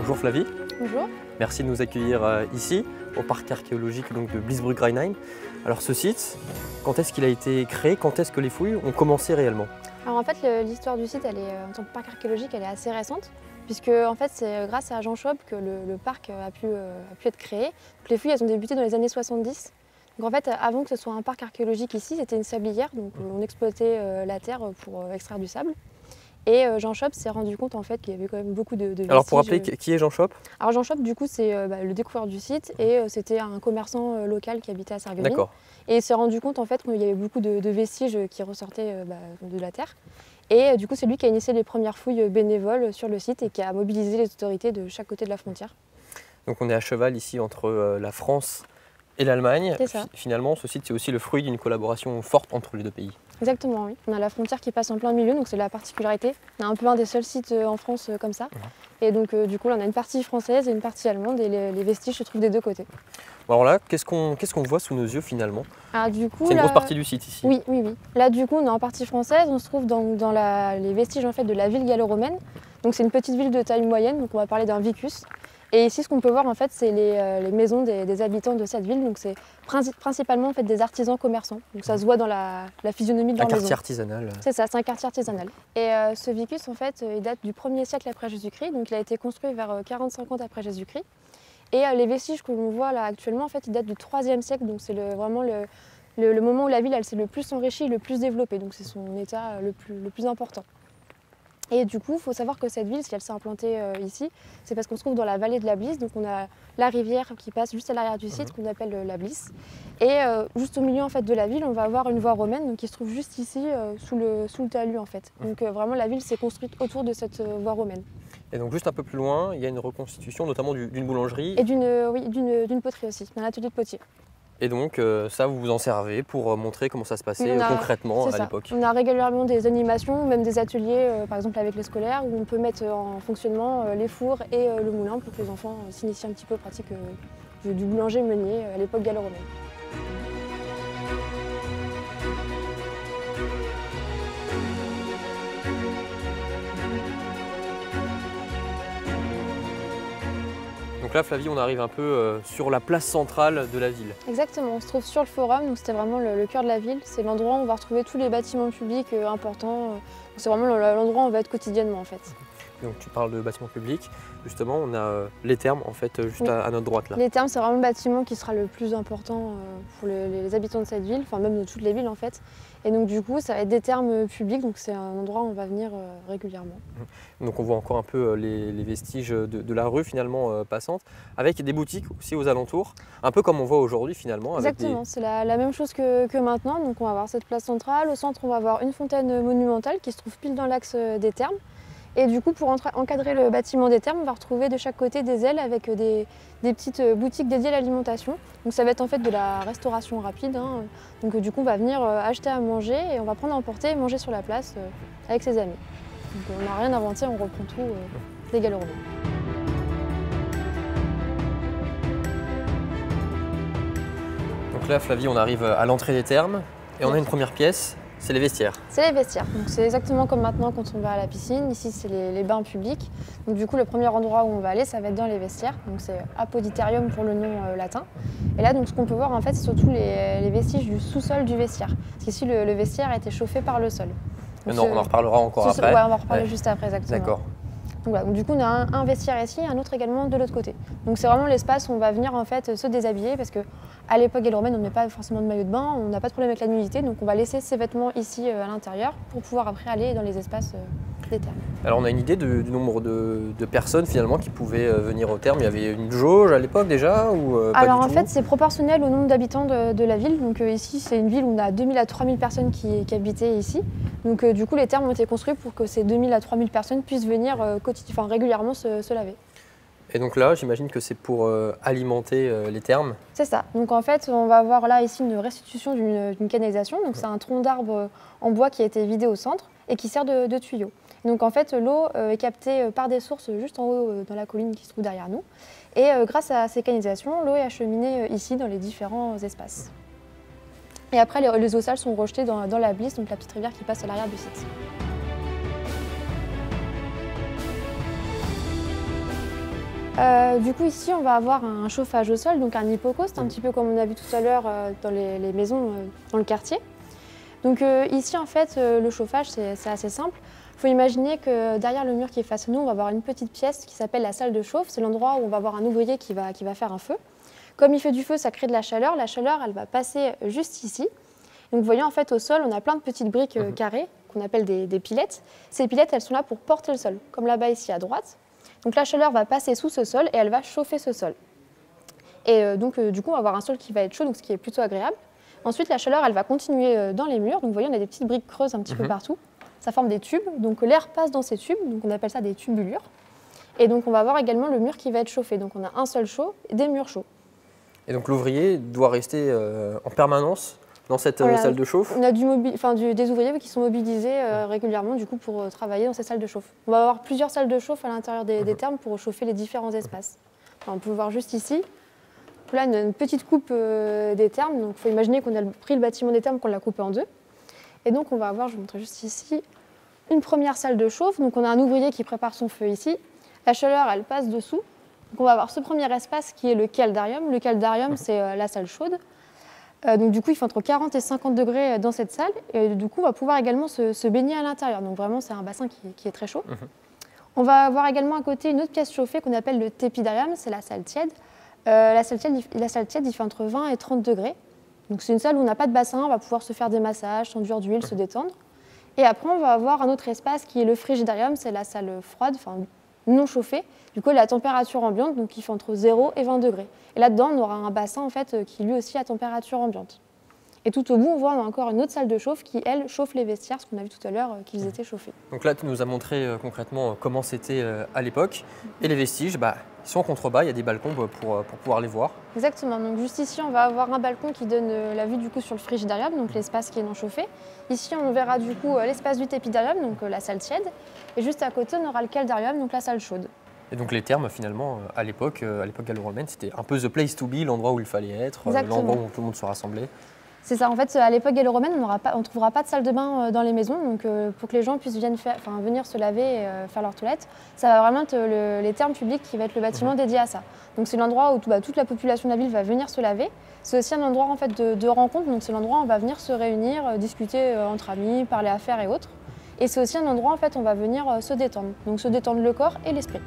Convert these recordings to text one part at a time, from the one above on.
Bonjour Flavie. Bonjour. Merci de nous accueillir ici, au parc archéologique donc, de Bliesbrück-Rheinheim. Alors ce site, quand est-ce qu'il a été créé? Quand est-ce que les fouilles ont commencé réellement? Alors en fait, l'histoire du site, en tant que parc archéologique, elle est assez récente, puisque en fait, c'est grâce à Jean Schopp que le parc a pu être créé. Donc, les fouilles, elles ont débuté dans les années 70. Donc en fait, avant que ce soit un parc archéologique ici, c'était une sablière, donc on exploitait la terre pour extraire du sable. Et Jean Schopp s'est rendu compte en fait qu'il y avait quand même beaucoup de vestiges. Alors pour rappeler, qui est Jean Schopp? Alors Jean Schopp, du coup, c'est le découvreur du site et c'était un commerçant local qui habitait à Sarreguemines. D'accord. Et il s'est rendu compte en fait qu'il y avait beaucoup de vestiges qui ressortaient de la terre. Et du coup, c'est lui qui a initié les premières fouilles bénévoles sur le site et qui a mobilisé les autorités de chaque côté de la frontière. Donc on est à cheval ici entre la France et l'Allemagne. C'est ça. Finalement, ce site c'est aussi le fruit d'une collaboration forte entre les deux pays. Exactement, oui. On a la frontière qui passe en plein milieu, donc c'est la particularité. On a un peu un des seuls sites en France comme ça. Et donc du coup, là, on a une partie française et une partie allemande et les vestiges se trouvent des deux côtés. Bon, alors là, qu'est-ce qu'on voit sous nos yeux finalement? Alors, du coup, c'est une grosse partie du site ici. Oui, oui, oui. Là, du coup, on est en partie française. On se trouve dans les vestiges en fait, de la ville gallo-romaine. Donc c'est une petite ville de taille moyenne, donc on va parler d'un vicus. Et ici, ce qu'on peut voir, en fait, c'est les maisons des habitants de cette ville. Donc, c'est principalement en fait, des artisans commerçants. Donc, ça se voit dans la physionomie de leur maison. Un quartier artisanal. C'est ça, c'est un quartier artisanal. Et ce vicus, en fait, il date du 1er siècle après Jésus-Christ. Donc, il a été construit vers 40-50 après Jésus-Christ. Et les vestiges que l'on voit là actuellement, en fait, ils datent du 3e siècle. Donc, c'est vraiment le moment où la ville elle s'est le plus enrichie, le plus développée. Donc, c'est son état le plus important. Et du coup, il faut savoir que cette ville, si elle s'est implantée ici, c'est parce qu'on se trouve dans la vallée de la Blies. Donc on a la rivière qui passe juste à l'arrière du site, qu'on appelle la Blies. Et juste au milieu en fait, de la ville, on va avoir une voie romaine donc, qui se trouve juste ici, sous le talus en fait. Donc vraiment, la ville s'est construite autour de cette voie romaine. Et donc juste un peu plus loin, il y a une reconstitution notamment d'une boulangerie. Et d'une poterie aussi, d'un atelier de potier. Et donc ça, vous vous en servez pour montrer comment ça se passait concrètement à l'époque. On a régulièrement des animations, même des ateliers, par exemple avec les scolaires, où on peut mettre en fonctionnement les fours et le moulin pour que les enfants s'initient un petit peu aux pratiques du boulanger-meunier à l'époque gallo-romaine. Donc là, Flavie, on arrive un peu sur la place centrale de la ville. Exactement, on se trouve sur le forum, donc c'était vraiment le cœur de la ville. C'est l'endroit où on va retrouver tous les bâtiments publics importants. C'est vraiment l'endroit où on va être quotidiennement en fait. Donc tu parles de bâtiments publics, justement on a les thermes en fait juste à notre droite là. Les thermes c'est vraiment le bâtiment qui sera le plus important pour les habitants de cette ville, enfin même de toutes les villes en fait. Et donc du coup ça va être des thermes publics, donc c'est un endroit où on va venir régulièrement. Donc on voit encore un peu les vestiges de la rue finalement passante, avec des boutiques aussi aux alentours, un peu comme on voit aujourd'hui finalement. Exactement, c'est la même chose que maintenant, donc on va avoir cette place centrale, au centre on va avoir une fontaine monumentale qui se trouve pile dans l'axe des thermes. Et du coup, pour encadrer le bâtiment des thermes, on va retrouver de chaque côté des ailes avec des petites boutiques dédiées à l'alimentation. Donc ça va être en fait de la restauration rapide. Donc du coup, on va venir acheter à manger et on va prendre à emporter et manger sur la place avec ses amis. Donc on n'a rien inventé, on reprend tout des gallo-romains. Donc là, Flavie, on arrive à l'entrée des thermes et on a une première pièce. C'est les vestiaires. C'est les vestiaires. Donc c'est exactement comme maintenant quand on va à la piscine. Ici, c'est les bains publics. Donc du coup, le premier endroit où on va aller, ça va être dans les vestiaires. Donc c'est Apoditerium pour le nom latin. Et là, donc ce qu'on peut voir en fait, c'est surtout les vestiges du sous-sol du vestiaire. Parce qu'ici, le vestiaire a été chauffé par le sol. Donc, on en reparlera encore après. Ouais, on va en reparler juste après, exactement. D'accord. Donc, voilà. Donc du coup, on a un vestiaire ici et un autre également de l'autre côté. Donc c'est vraiment l'espace où on va venir en fait se déshabiller parce que à l'époque gallo-romaine, on ne met pas forcément de maillot de bain, on n'a pas de problème avec la nudité, donc on va laisser ses vêtements ici à l'intérieur pour pouvoir après aller dans les espaces des thermes. Alors on a une idée du nombre de personnes finalement qui pouvaient venir aux thermes. Il y avait une jauge à l'époque déjà ou pas Alors du en tout fait, c'est proportionnel au nombre d'habitants de la ville. Donc ici, c'est une ville où on a 2000 à 3000 personnes qui habitaient ici. Donc du coup, les thermes ont été construits pour que ces 2000 à 3000 personnes puissent venir régulièrement se laver. Et donc là, j'imagine que c'est pour alimenter les thermes. C'est ça. Donc en fait, on va avoir là ici une restitution d'une canalisation. Donc c'est un tronc d'arbre en bois qui a été vidé au centre et qui sert de tuyau. Donc en fait, l'eau est captée par des sources juste en haut dans la colline qui se trouve derrière nous. Et grâce à ces canalisations, l'eau est acheminée ici dans les différents espaces. Et après, les eaux sales sont rejetées dans la Blies, donc la petite rivière qui passe à l'arrière du site. Du coup, ici, on va avoir un chauffage au sol, donc un hypocauste, un petit peu comme on a vu tout à l'heure dans les maisons dans le quartier. Donc ici, en fait, le chauffage, c'est assez simple. Il faut imaginer que derrière le mur qui est face à nous, on va avoir une petite pièce qui s'appelle la salle de chauffe. C'est l'endroit où on va avoir un ouvrier qui va faire un feu. Comme il fait du feu, ça crée de la chaleur. La chaleur, elle va passer juste ici. Donc vous voyez, en fait, au sol, on a plein de petites briques carrées qu'on appelle des pilettes. Ces pilettes, elles sont là pour porter le sol, comme là-bas ici à droite. Donc la chaleur va passer sous ce sol et elle va chauffer ce sol. Et donc du coup, on va avoir un sol qui va être chaud, donc ce qui est plutôt agréable. Ensuite, la chaleur, elle va continuer dans les murs. Donc vous voyez, on a des petites briques creuses un petit peu partout. Ça forme des tubes. Donc l'air passe dans ces tubes, donc on appelle ça des tubulures. Et donc on va avoir également le mur qui va être chauffé. Donc on a un sol chaud et des murs chauds. Et donc l'ouvrier doit rester en permanence dans cette salle de chauffe? On a des ouvriers qui sont mobilisés régulièrement du coup, pour travailler dans ces salles de chauffe. On va avoir plusieurs salles de chauffe à l'intérieur des thermes pour chauffer les différents espaces. Enfin, on peut voir juste ici. Là, une petite coupe des thermes. Donc il faut imaginer qu'on a pris le bâtiment des thermes, qu'on l'a coupé en deux. Et donc on va avoir, je vais vous montrer juste ici, une première salle de chauffe. Donc on a un ouvrier qui prépare son feu ici. La chaleur, elle passe dessous. Donc on va avoir ce premier espace qui est le caldarium. Le caldarium, c'est la salle chaude. Donc du coup, il fait entre 40 et 50 degrés dans cette salle. Et du coup, on va pouvoir également se baigner à l'intérieur. Donc vraiment, c'est un bassin qui est très chaud. On va avoir également à côté une autre pièce chauffée qu'on appelle le tépidarium. C'est la salle tiède. La salle tiède, il fait entre 20 et 30 degrés. Donc c'est une salle où on n'a pas de bassin. On va pouvoir se faire des massages, s'enduire d'huile, se détendre. Et après, on va avoir un autre espace qui est le frigidarium. C'est la salle froide, enfin non chauffée. Du coup, la température ambiante, donc il fait entre 0 et 20 degrés. Et là-dedans, on aura un bassin en fait, qui lui aussi a température ambiante. Et tout au bout, on voit on a encore une autre salle de chauffe qui, elle, chauffe les vestiaires, ce qu'on a vu tout à l'heure, qu'ils étaient chauffés. Donc là, tu nous as montré concrètement comment c'était à l'époque. Et les vestiges, ils sont en contrebas, il y a des balcons pour pouvoir les voir. Exactement. Donc juste ici, on va avoir un balcon qui donne la vue du coup sur le frigidarium, donc l'espace qui est non chauffé. Ici, on verra du coup l'espace du tépidarium, donc la salle tiède. Et juste à côté, on aura le caldarium, donc la salle chaude. Et donc les thermes, finalement, à l'époque gallo-romaine, c'était un peu the place to be, l'endroit où il fallait être, l'endroit où tout le monde se rassemblait. C'est ça, en fait, à l'époque gallo-romaine, on ne trouvera pas de salle de bain dans les maisons. Donc pour que les gens puissent venir se laver et faire leur toilette, ça va vraiment être les thermes publics qui va être le bâtiment dédié à ça. Donc c'est l'endroit où toute la population de la ville va venir se laver. C'est aussi un endroit en fait, de rencontre, donc c'est l'endroit où on va venir se réunir, discuter entre amis, parler affaires et autres. Et c'est aussi un endroit en fait, où on va venir se détendre, donc se détendre le corps et l'esprit.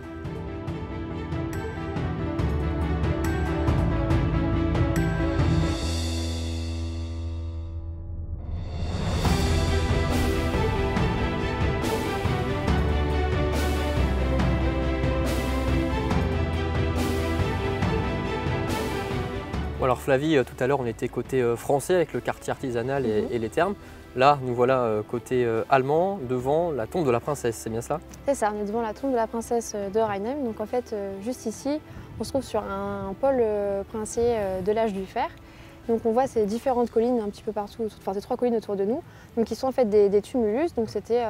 Alors Flavie, tout à l'heure on était côté français avec le quartier artisanal et les thermes. Là, nous voilà côté allemand, devant la tombe de la princesse, c'est bien ça? C'est ça, on est devant la tombe de la princesse de Rheinheim. Donc en fait, juste ici, on se trouve sur un pôle princier de l'âge du fer. Donc on voit ces différentes collines un petit peu partout, enfin ces 3 collines autour de nous, donc qui sont en fait des tumulus. Donc c'était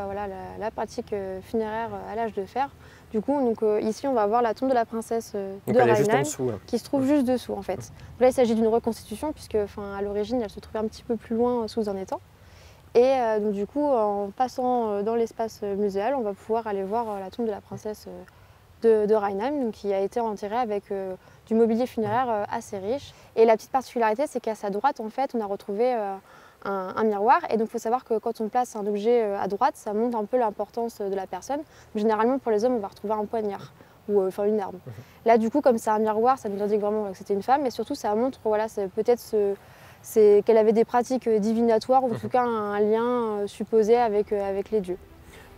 la pratique funéraire à l'âge de fer. Du coup, ici, on va voir la tombe de la princesse de Rheinheim, qui se trouve juste dessous en fait. Donc là, il s'agit d'une reconstitution puisque, à l'origine, elle se trouvait un petit peu plus loin sous un étang. Et donc du coup, en passant dans l'espace muséal, on va pouvoir aller voir la tombe de la princesse de Rheinheim, donc, qui a été enterrée avec du mobilier funéraire assez riche. Et la petite particularité, c'est qu'à sa droite, en fait, on a retrouvé un miroir. Et donc, il faut savoir que quand on place un objet à droite, ça montre un peu l'importance de la personne. Généralement, pour les hommes, on va retrouver un poignard ou une arme. Là, du coup, comme c'est un miroir, ça nous indique vraiment que c'était une femme. Et surtout, ça montre, peut-être qu'elle avait des pratiques divinatoires, ou en tout cas un lien supposé avec les dieux.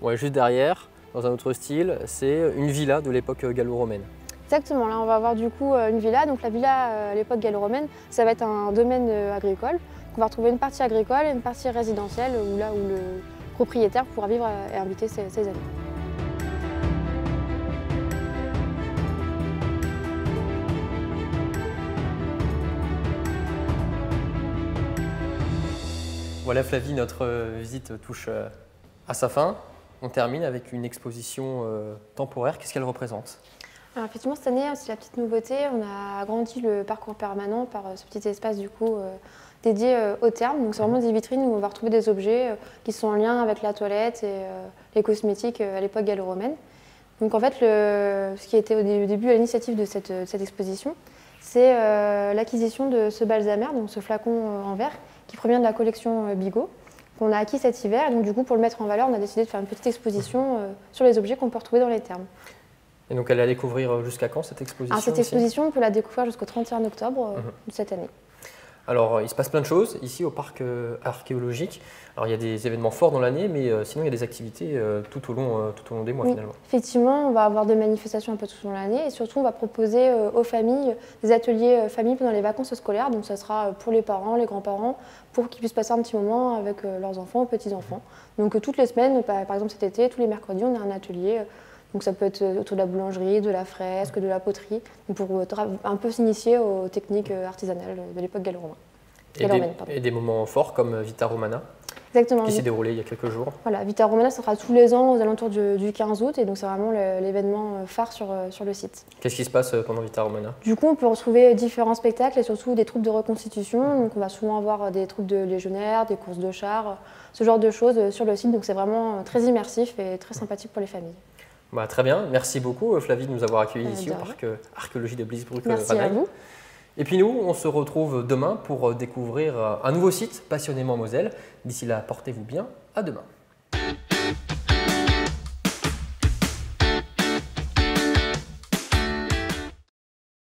Ouais, juste derrière, dans un autre style, c'est une villa de l'époque gallo-romaine. Exactement, là on va avoir du coup une villa. Donc la villa à l'époque gallo-romaine, ça va être un domaine agricole. Donc, on va retrouver une partie agricole et une partie résidentielle où le propriétaire pourra vivre et inviter ses amis. Voilà Flavie, notre visite touche à sa fin. On termine avec une exposition temporaire. Qu'est-ce qu'elle représente? Alors effectivement, cette année, c'est la petite nouveauté. On a agrandi le parcours permanent par ce petit espace du coup dédié aux thermes. Donc c'est vraiment des vitrines où on va retrouver des objets qui sont en lien avec la toilette et les cosmétiques à l'époque gallo-romaine. Donc en fait, ce qui était au début à l'initiative de cette exposition, c'est l'acquisition de ce balsamère, donc ce flacon en verre, qui provient de la collection Bigot, qu'on a acquis cet hiver. Et donc du coup, pour le mettre en valeur, on a décidé de faire une petite exposition sur les objets qu'on peut retrouver dans les thermes. Et donc elle est à découvrir jusqu'à quand cette exposition? Alors cette exposition, on peut la découvrir jusqu'au 31 octobre de cette année. Alors il se passe plein de choses ici au parc archéologique. Alors il y a des événements forts dans l'année, mais sinon il y a des activités tout au long des mois finalement. Effectivement, on va avoir des manifestations un peu tout au long de l'année et surtout on va proposer aux familles des ateliers famille pendant les vacances scolaires. Donc ça sera pour les parents, les grands-parents, pour qu'ils puissent passer un petit moment avec leurs enfants, petits-enfants. Donc toutes les semaines, par exemple cet été, tous les mercredis, on a un atelier. Donc ça peut être autour de la boulangerie, de la fresque, de la poterie, pour un peu s'initier aux techniques artisanales de l'époque gallo-romaine. Et des moments forts comme Vita Romana, exactement, qui s'est déroulé il y a quelques jours. Voilà, Vita Romana, ça sera tous les ans aux alentours du 15 août, et donc c'est vraiment l'événement phare sur le site. Qu'est-ce qui se passe pendant Vita Romana? Du coup, on peut retrouver différents spectacles et surtout des troupes de reconstitution. Donc on va souvent avoir des troupes de légionnaires, des courses de chars, ce genre de choses sur le site. Donc c'est vraiment très immersif et très sympathique pour les familles. Bah, très bien, merci beaucoup Flavie de nous avoir accueillis ici au parc archéologie de Bliesbruck-Rhein. Merci à vous. Et puis nous, on se retrouve demain pour découvrir un nouveau site passionnément Moselle. D'ici là, portez-vous bien, à demain.